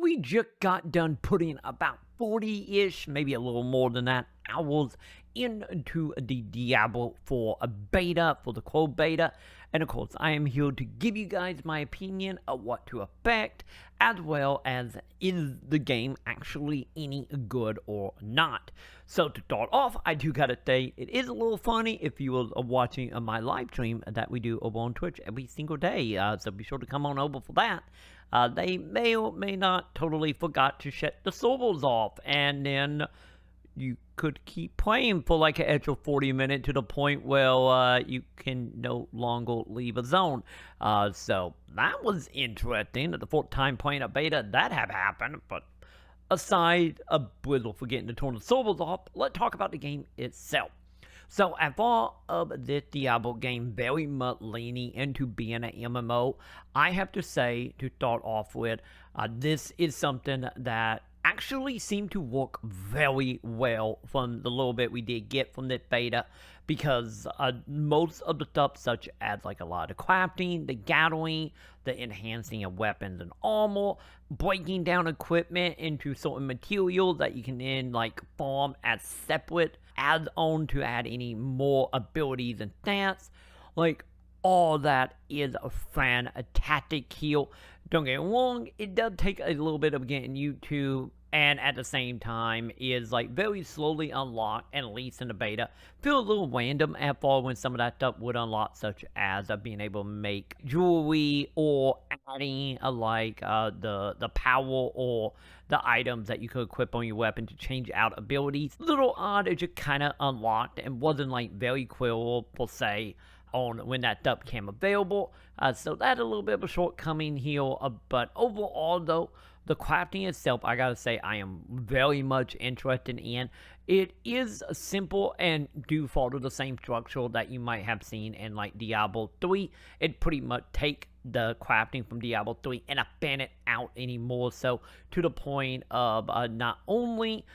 we just got done putting about 40-ish, maybe a little more than that, hours into the Diablo 4 beta, for the cold beta. And of course, I am here to give you guys my opinion of what to expect, as well as is the game actually any good or not. So to start off, I do gotta say, it is a little funny if you are watching my live stream that we do over on Twitch every single day. So be sure to come on over for that. They may or may not totally forgot to shut the servers off, and then you could keep playing for like an extra 40 minutes to the point where you can no longer leave a zone. So that was interesting. The fourth time playing a beta, that have happened. But aside a Blizzard forgetting to turn the servers off, let's talk about the game itself. So as far as this Diablo game very much leaning into being an MMO, I have to say, to start off with, this is something that actually seemed to work very well from the little bit we did get from this beta, because most of the stuff, such as like a lot of crafting, the gathering, the enhancing of weapons and armor, breaking down equipment into certain materials that you can then like farm as separate add-on to add any more abilities and stats, like all that is a fantastic heal. Don't get me wrong, it does take a little bit of getting used to, and at the same time is like very slowly unlocked, at least in the beta. Feel a little random at fall when some of that stuff would unlock, such as being able to make jewelry, or adding the power or the items that you could equip on your weapon to change out abilities. Little odd, it just kind of unlocked and wasn't like very clear per se on when that stuff became available. So that's a little bit of a shortcoming here, but overall though, the crafting itself, I gotta say, I am very much interested in. It is simple and do follow the same structure that you might have seen in like Diablo 3. It pretty much take the crafting from Diablo 3 and fan it out anymore, so to the point of not only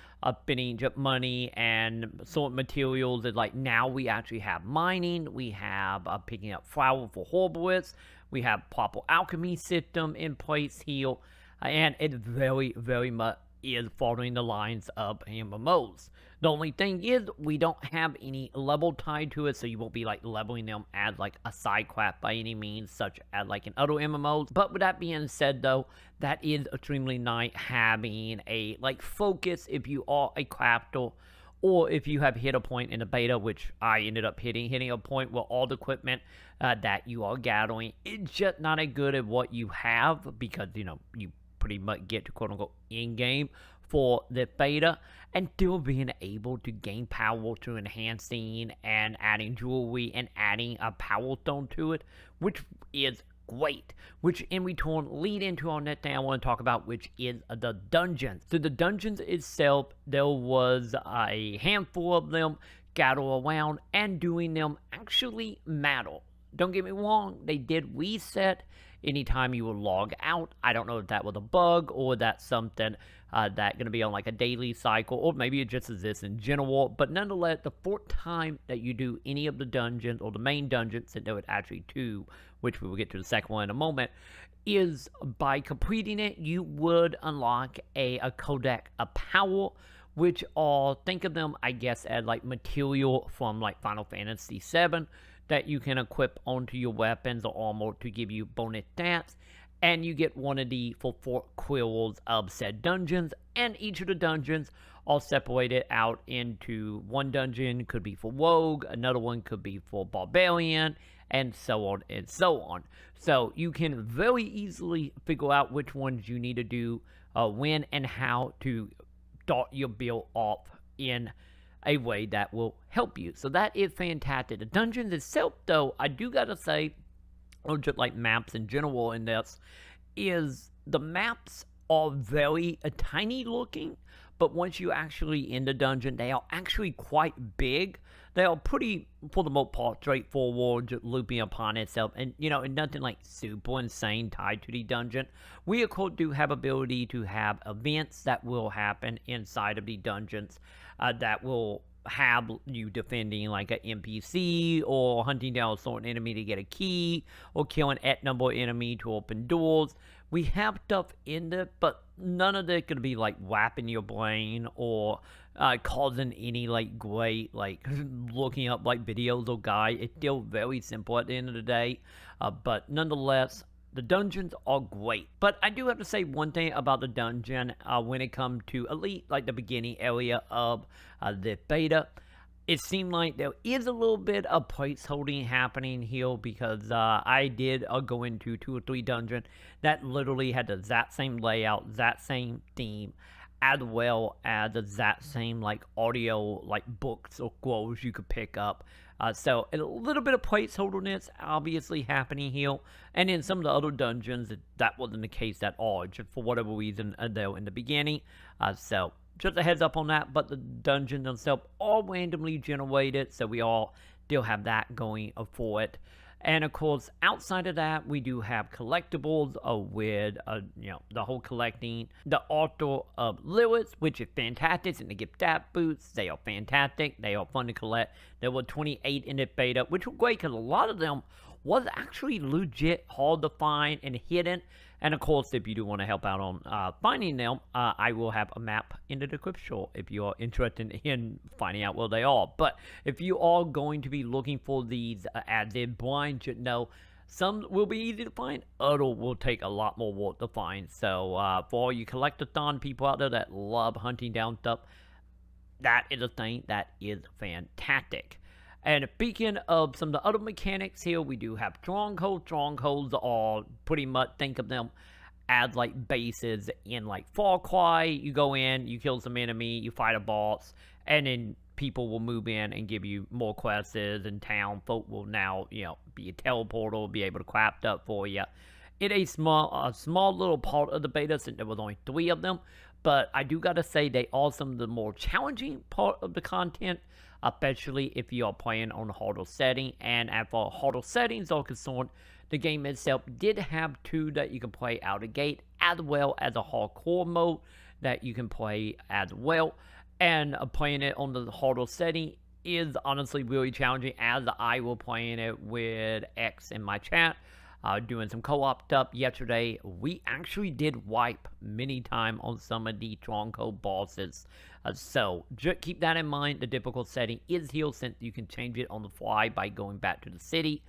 spending just money and sort materials, is like now we actually have mining, we have picking up flour for herbalists, we have proper alchemy system in place here, and it very, very much is following the lines of MMOs. The only thing is, we don't have any level tied to it, so you won't be like leveling them as like a side craft by any means, such as like in other MMOs. But with that being said though, that is extremely nice having a like focus if you are a crafter, or if you have hit a point in the beta, which I ended up hitting a point where all the equipment that you are gathering is just not as good as what you have, because you know you pretty much get to quote-unquote in-game for the beta, and still being able to gain power through enhancing and adding jewelry and adding a power stone to it, which is great, which in return lead into our next thing I want to talk about, which is the dungeons. So the dungeons itself, there was a handful of them gather around, and doing them actually matter. Don't get me wrong, they did reset anytime you will log out. I don't know if that was a bug, or that's something that's going to be on like a daily cycle, or maybe it just exists in general. But nonetheless, the fourth time that you do any of the dungeons, or the main dungeons, and there was actually two, which we will get to the second one in a moment, is by completing it, you would unlock a codec, a power, which are, think of them, I guess, as like material from like Final Fantasy VII, that you can equip onto your weapons or armor to give you bonus stats, and you get one of the for 4 quills of said dungeons, and each of the dungeons are separated out into one dungeon could be for rogue, another one could be for barbarian, and so on and so on. So you can very easily figure out which ones you need to do when and how to start your build off in a way that will help you. So that is fantastic. The dungeons itself, though, I do gotta say, or just like maps in general in this, is the maps are very tiny looking, but once you actually in the dungeon, they are actually quite big. They are pretty, for the most part, straightforward, just looping upon itself, and you know, and nothing like super insane tied to the dungeon. We of course do have ability to have events that will happen inside of the dungeons that will have you defending like an NPC, or hunting down a certain enemy to get a key, or killing X number of enemy to open doors. We have stuff in it, but none of it gonna be like whapping your brain or causing any like great like looking up like videos or guide. It's still very simple at the end of the day, but nonetheless, the dungeons are great. But I do have to say one thing about the dungeon when it comes to elite, like the beginning area of the beta. It seemed like there is a little bit of placeholding happening here because I did go into 2 or 3 dungeons that literally had the exact same layout, that same theme, as well as the exact same like audio, like books or scrolls you could pick up. So a little bit of placeholderness obviously happening here, and in some of the other dungeons that wasn't the case at all, just for whatever reason though in the beginning. So just a heads up on that, but the dungeons themselves are randomly generated, so we all still have that going for it. And of course, outside of that, we do have collectibles with, the whole collecting. The author of Lilith, which is fantastic, and they give stat boosts. They are fantastic. They are fun to collect. There were 28 in the beta, which was great because a lot of them was actually legit hard to find and hidden. And of course, if you do want to help out on finding them, I will have a map in the description if you are interested in finding out where they are. But if you are going to be looking for these as in blind, you know, some will be easy to find, other will take a lot more work to find. So for all you collectathon people out there that love hunting down stuff, that is a thing that is fantastic. And speaking of some of the other mechanics here, we do have strongholds. Strongholds are pretty much, think of them as like bases in like Far Cry. You go in, you kill some enemy, you fight a boss, and then people will move in and give you more quests, and town folk will now, be a teleporter, be able to craft up for you. It a small little part of the beta, since there was only 3 of them, but I do gotta say they are some of the more challenging part of the content, especially if you are playing on a harder setting. And as for harder settings are concerned, the game itself did have 2 that you can play out of gate, as well as a hardcore mode that you can play as well. And playing it on the harder setting is honestly really challenging, as I was playing it with X in my chat, doing some co-op stuff yesterday. We actually did wipe many times on some of the stronghold bosses. So just keep that in mind. The difficult setting is here, since you can change it on the fly by going back to the city.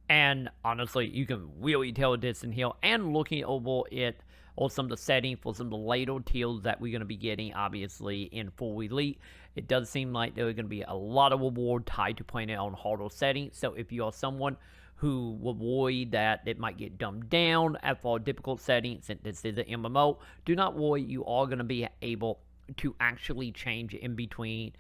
And honestly, you can really tell this in here. And looking over it, or some of the settings for some of the later tiers that we're going to be getting, obviously, in full elite, it does seem like there are going to be a lot of reward tied to playing it on harder settings. So if you are someone who will worry that it might get dumbed down at for difficult settings, since this is an MMO, do not worry. You are going to be able to actually change in between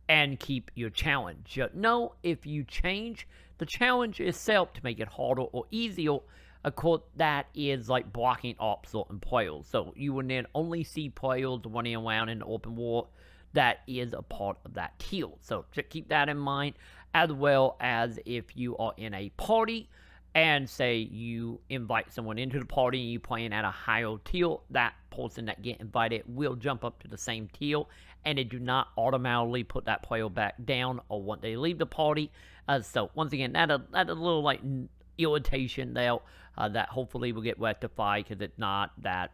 and keep your challenge. Just know, if you change the challenge itself to make it harder or easier, of course, that is like blocking off certain players. So you will then only see players running around in the open world that is a part of that tier. So just keep that in mind, as well as if you are in a party and say you invite someone into the party and you're playing at a higher tier, that person that get invited will jump up to the same tier, and it do not automatically put that player back down or when they leave the party. So once again, that a little like irritation there that hopefully will get rectified, because it's not that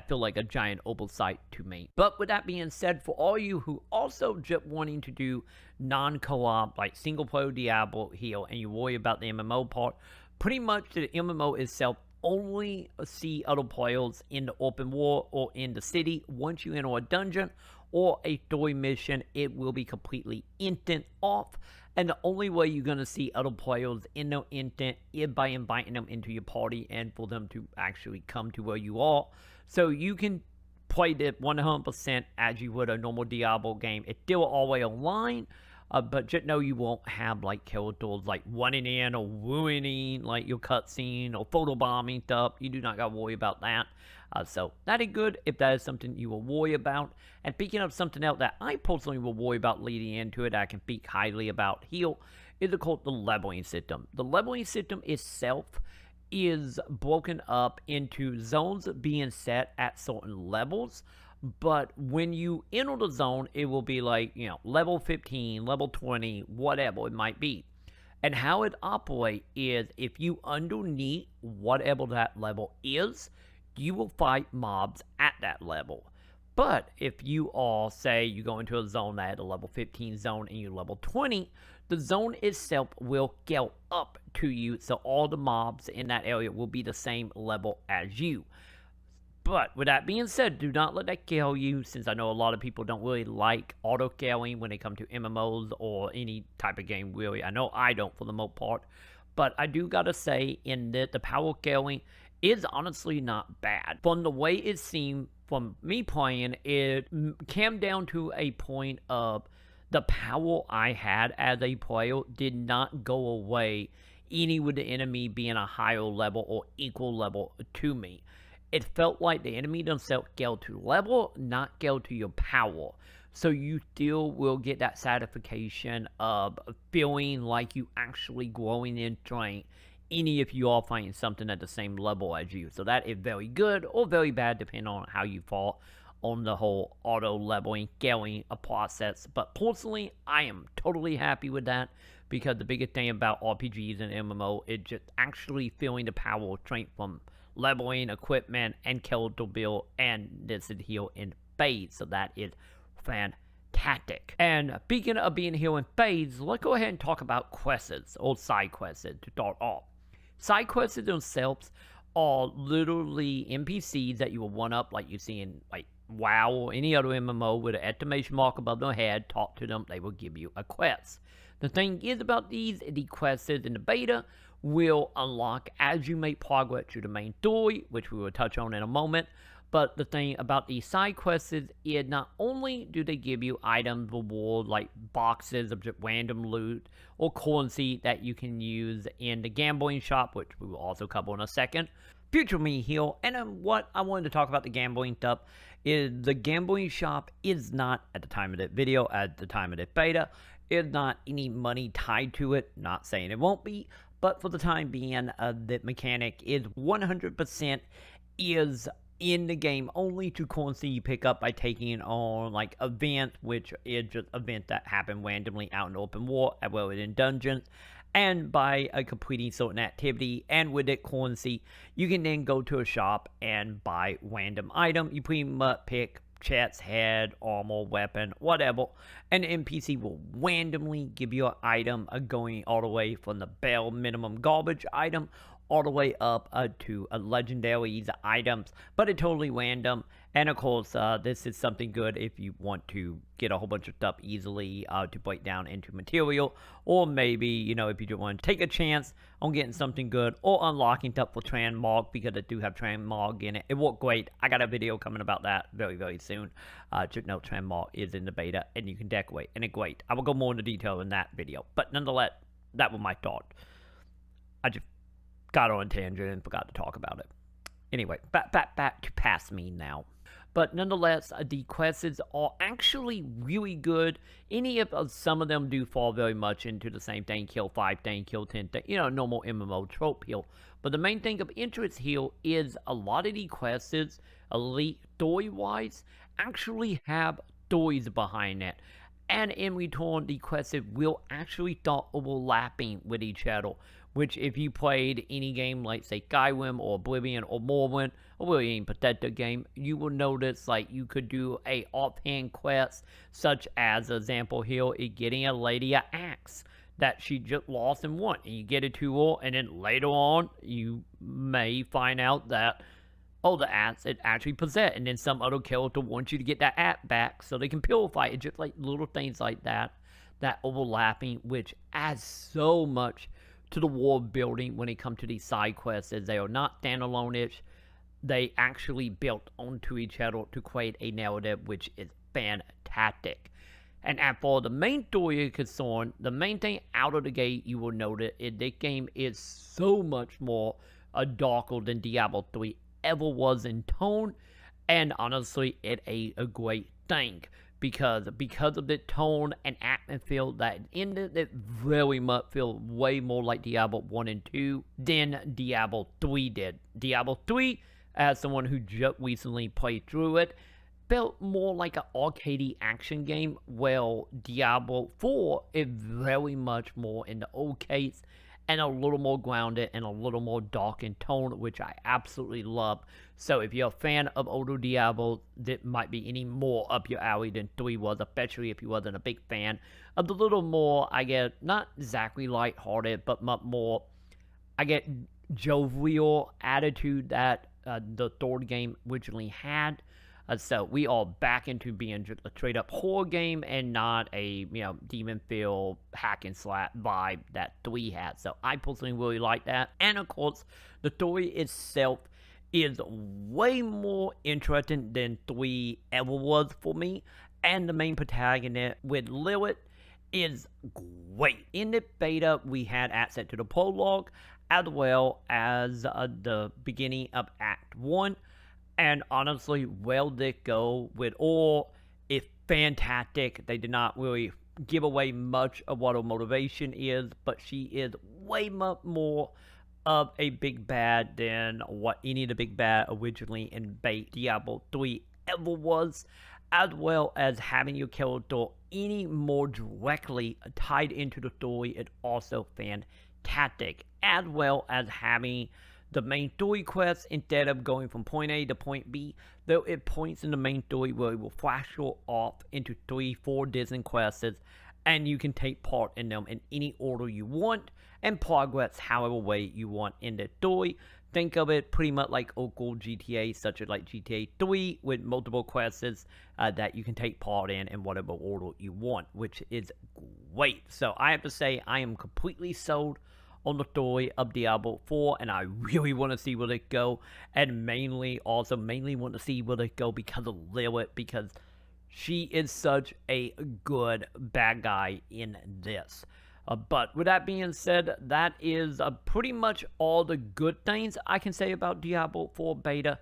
feel like a giant oversight to me. But with that being said, for all you who also just wanting to do non-co-op, like single-player Diablo here, and you worry about the MMO part, pretty much the MMO itself only see other players in the open world or in the city. Once you enter a dungeon or a story mission, it will be completely instant off. And the only way you're going to see other players in the instant is by inviting them into your party and for them to actually come to where you are. So you can play it 100% as you would a normal Diablo game. It's still always online, but just know you won't have like characters like running in or ruining like your cutscene or photobombing stuff. You do not got to worry about that. So that is good if that is something you will worry about. And speaking of something else that I personally will worry about leading into it, I can speak highly about here, is called the leveling system. The leveling system itself is broken up into zones being set at certain levels. But when you enter the zone, it will be like, level 15, level 20, whatever it might be. And how it operates is if you underneath whatever that level is, you will fight mobs at that level. But if you are, say, you go into a zone that is a level 15 zone and you're level 20, the zone itself will scale up to you, so all the mobs in that area will be the same level as you. But with that being said, do not let that scale you, since I know a lot of people don't really like auto-scaling when they come to MMOs or any type of game, really. I know I don't for the most part. But I do gotta say, in that the power scaling is honestly not bad. From the way it seemed from me playing, it came down to a point of the power I had as a player did not go away any with the enemy being a higher level or equal level to me. It felt like the enemy themselves scaled to level, not scaled to your power. So you still will get that satisfaction of feeling like you actually growing in strength, any if you are fighting something at the same level as you. So that is very good or very bad depending on how you fought on the whole auto leveling, scaling process. But personally, I am totally happy with that, because the biggest thing about RPGs and MMO is just actually feeling the power or strength from leveling, equipment, and character build, and this is here in phase, so that is fantastic. And speaking of being here in phase, let's go ahead and talk about quests, or side quests, to start off. Side quests themselves are literally NPCs that you will one-up, like you see in like WoW or any other MMO, with an exclamation mark above their head. Talk to them, they will give you a quest. The thing is about these, the quests in the beta will unlock as you make progress through the main story, which we will touch on in a moment. But the thing about these side quests is not only do they give you items, reward, like boxes of just random loot or currency that you can use in the gambling shop, which we will also cover in a second. Future me here, and what I wanted to talk about the gambling stuff is the gambling shop is not, at the time of this video, at the time of this beta, is not any money tied to it. Not saying it won't be, but for the time being, the mechanic is 100% is in the game only to currency you pick up by taking on like events, which is just events that happen randomly out in the open world as well as in dungeons, and by completing certain activity. And with it currency, you can then go to a shop and buy random item. You pretty much pick chest, head, armor, weapon, whatever, and the NPC will randomly give you an item going all the way from the bare minimum garbage item all the way up to a legendaries items, but it's totally random. And of course, this is something good if you want to get a whole bunch of stuff easily to break down into material, or maybe, you know, if you just want to take a chance on getting something good or unlocking stuff for Transmog, because I do have Transmog in it. It worked great. I got a video coming about that very, very soon. Just know Transmog is in the beta and you can decorate, and it's great. I will go more into detail in that video, but nonetheless, that was my thought. I just got on a tangent and forgot to talk about it. Anyway, back to past me now. But nonetheless, the quests are actually really good. Any of some of them do fall very much into the same thing: kill 5 thing, kill 10 thing, you know, normal MMO trope here. But the main thing of interest here is a lot of the quests, elite story-wise, actually have stories behind it. And in return, the quests will actually start overlapping with each other, which if you played any game like, say, Skyrim or Oblivion or Morrowind, or really any Bethesda game, you will notice, like, you could do a offhand quest, such as, example here, is getting a lady an axe that she just lost and won, and you get it to her, and then later on, you may find out that, oh, the axe is actually possessed, and then some other character wants you to get that axe back so they can purify it. Just like little things like that, that overlapping, which adds so much to the world building when it comes to these side quests, as they are not standalone-ish. They actually built onto each other to create a narrative, which is fantastic. And as for the main story is concerned, the main thing out of the gate you will notice is this game is so much more darker than Diablo 3 ever was in tone, and honestly, it's a great thing. Because of the tone and atmosphere that in it very much feel way more like Diablo 1 and 2 than Diablo 3 did. Diablo 3, as someone who just recently played through it, felt more like an arcadey action game. Well, Diablo 4 is very much more in the old case and a little more grounded and a little more dark in tone, which I absolutely love. So if you're a fan of older Diablo, that might be any more up your alley than 3 was, especially if you wasn't a big fan of the little more, I guess, not exactly lighthearted, but much more, I get, jovial attitude that the third game originally had. So we are back into being just a straight up horror game and not a demon feel hack and slap vibe that 3 had. So I personally really like that. And of course, the story itself is way more interesting than 3 ever was for me. And the main protagonist with Lilith is great. In the beta, we had access to the prologue as well as the beginning of Act 1. And honestly, well did go with all. It's fantastic. They did not really give away much of what her motivation is, but she is way much more of a big bad than what any of the big bad originally in Diablo 3 ever was, as well as having your character any more directly tied into the story is also fantastic, as well as having the main story quest instead of going from point A to point B, though it points in the main story where it will flash you off into 3-4 different quests, and you can take part in them in any order you want and progress however way you want in the story. Think of it pretty much like local GTA, such as like GTA 3 with multiple quests that you can take part in whatever order you want, which is great. So I have to say I am completely sold on the story of Diablo 4, and I really want to see where they go, and mainly want to see where they go because of Lilith, because she is such a good bad guy in this. But with that being said, that is pretty much all the good things I can say about Diablo 4 Beta,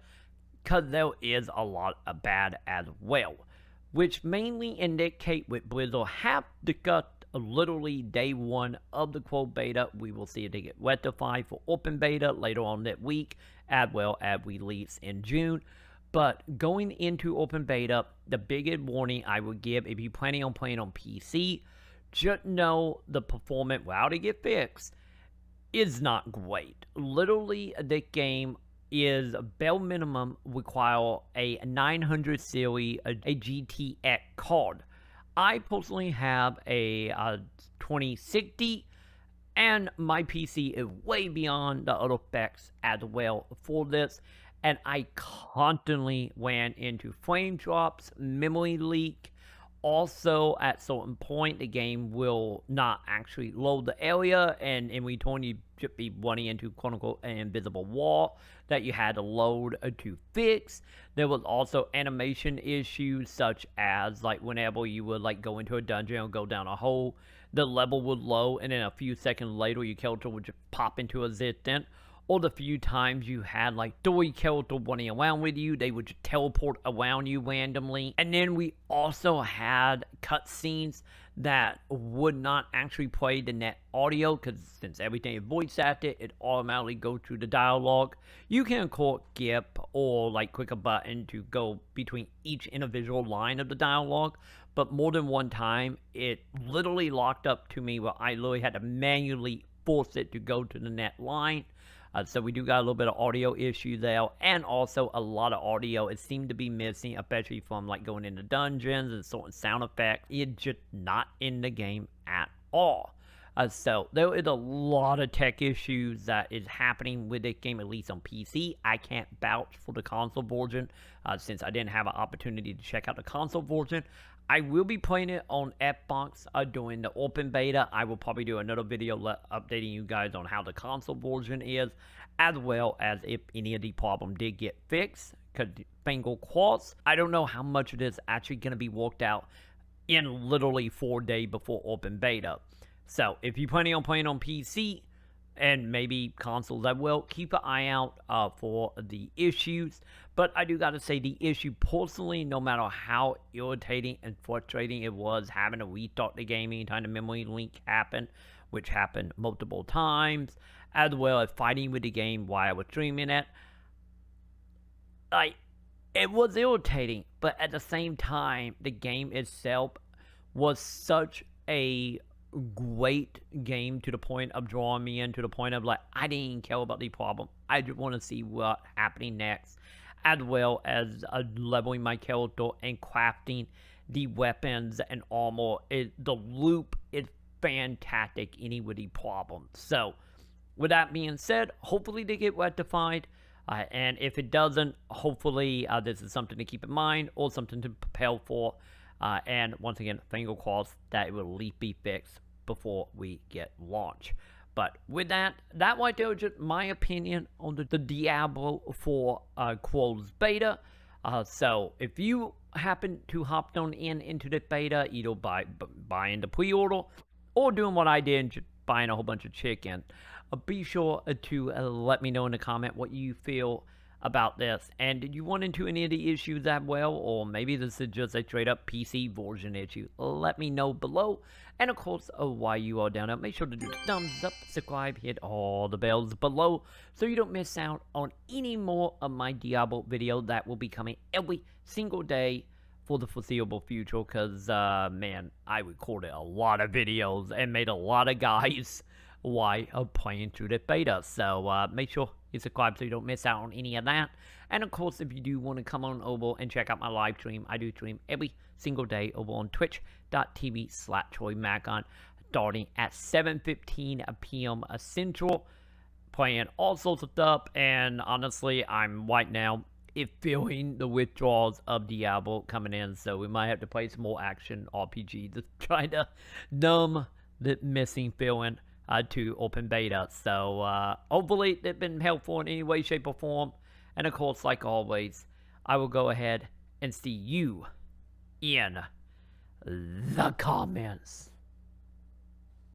because there is a lot of bad as well, which mainly indicate with Blizzard have discussed literally day 1 of the quote beta. We will see if they get rectified for open beta later on that week, as well as release in June. But going into open beta, the biggest warning I would give if you're planning on playing on PC, just know the performance, without it get fixed, is not great. Literally, the game is bare minimum require a 900 series, a GTX card. I personally have a 2060, and my PC is way beyond the other specs as well for this, and I constantly ran into frame drops, memory leak. Also, at certain point, the game will not actually load the area, and in return, you should be running into quote-unquote an invisible wall that you had to load to fix. There was also animation issues, such as like whenever you would like go into a dungeon or go down a hole, the level would load, and then a few seconds later, your character would just pop into existence. Or the few times you had like 3 characters running around with you, they would just teleport around you randomly. And then we also had cutscenes that would not actually play the net audio, because since everything is voice acted, it automatically goes through the dialogue. You can of course skip or like click a button to go between each individual line of the dialogue, but more than one time it literally locked up to me where I literally had to manually force it to go to the net line. So we do got a little bit of audio issue there, and also a lot of audio it seemed to be missing, especially from like going into dungeons and certain sound effects. It's just not in the game at all. So there is a lot of tech issues that is happening with this game, at least on PC. I can't vouch for the console version since I didn't have an opportunity to check out the console version. I will be playing it on Xbox during the open beta. I will probably do another video updating you guys on how the console version is, as well as if any of the problem did get fixed. Because finger crossed, I don't know how much it is actually going to be worked out in literally 4 days before open beta. So if you're planning on playing on PC and maybe consoles, I will keep an eye out for the issues. But I do gotta say, the issue personally, no matter how irritating and frustrating it was having to restart the game anytime the memory leak happened, which happened multiple times, as well as fighting with the game while I was streaming it, It was irritating, but at the same time, the game itself was such a great game to the point of drawing me in, to the point of like, I didn't even care about the problem. I just want to see what happening next, as well as leveling my character and crafting the weapons and armor. The loop is fantastic any with the problem. So, with that being said, hopefully they get rectified. And if it doesn't, hopefully this is something to keep in mind or something to prepare for. And once again, finger crossed that it will at least be fixed before we get launch. But with that right there is just my opinion on the Diablo IV closed beta. So if you happen to hop on into the beta, either by buying the pre-order or doing what I did and just buying a whole bunch of chicken, be sure to let me know in the comment what you feel about this. And did you run into any of the issues that well, or maybe this is just a straight up PC version issue? Let me know below. And of course, while you are down there, make sure to do the thumbs up, subscribe, hit all the bells below so you don't miss out on any more of my Diablo videos that will be coming every single day for the foreseeable future. Because man, I recorded a lot of videos and made a lot of guys while playing through the beta. So make sure you subscribe so you don't miss out on any of that. And of course, if you do want to come on over and check out my live stream, I do stream every single day over on twitch.tv/troymaconn, starting at 7:15 p.m. Central, playing all sorts of stuff. And honestly, I'm right now feeling the withdrawals of Diablo coming in, so we might have to play some more action RPG to try to numb the missing feeling to open beta. So hopefully they've been helpful in any way, shape, or form. And of course, like always, I will go ahead and see you in the comments.